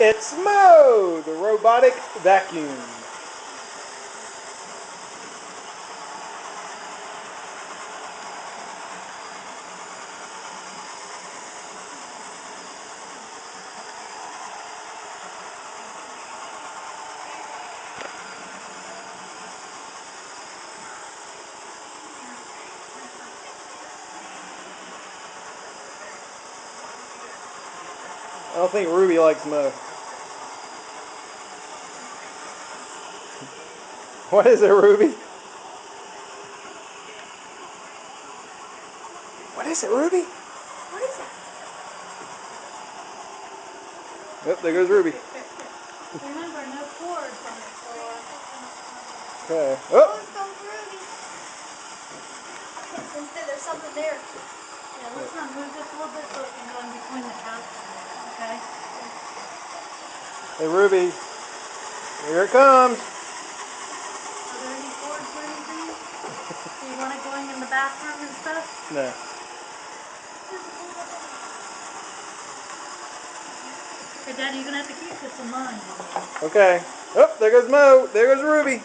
It's Mo, the robotic vacuum. I don't think Ruby likes Mo. What is it, Ruby? What is it, Ruby? What is it? Yep, there goes Ruby. Remember, no cords on the floor. Okay. Oh, Oh! it's going for Ruby. There's something there. Yeah, let's not move this a little bit so it can go in between the couch. Okay? Hey, Ruby. Here it comes. Are there any cords or anything? Do you want it going in the bathroom and stuff? No. Hey, Daddy, you're going to have to keep this in mind. Okay. Oh, there goes Mo. There goes Ruby.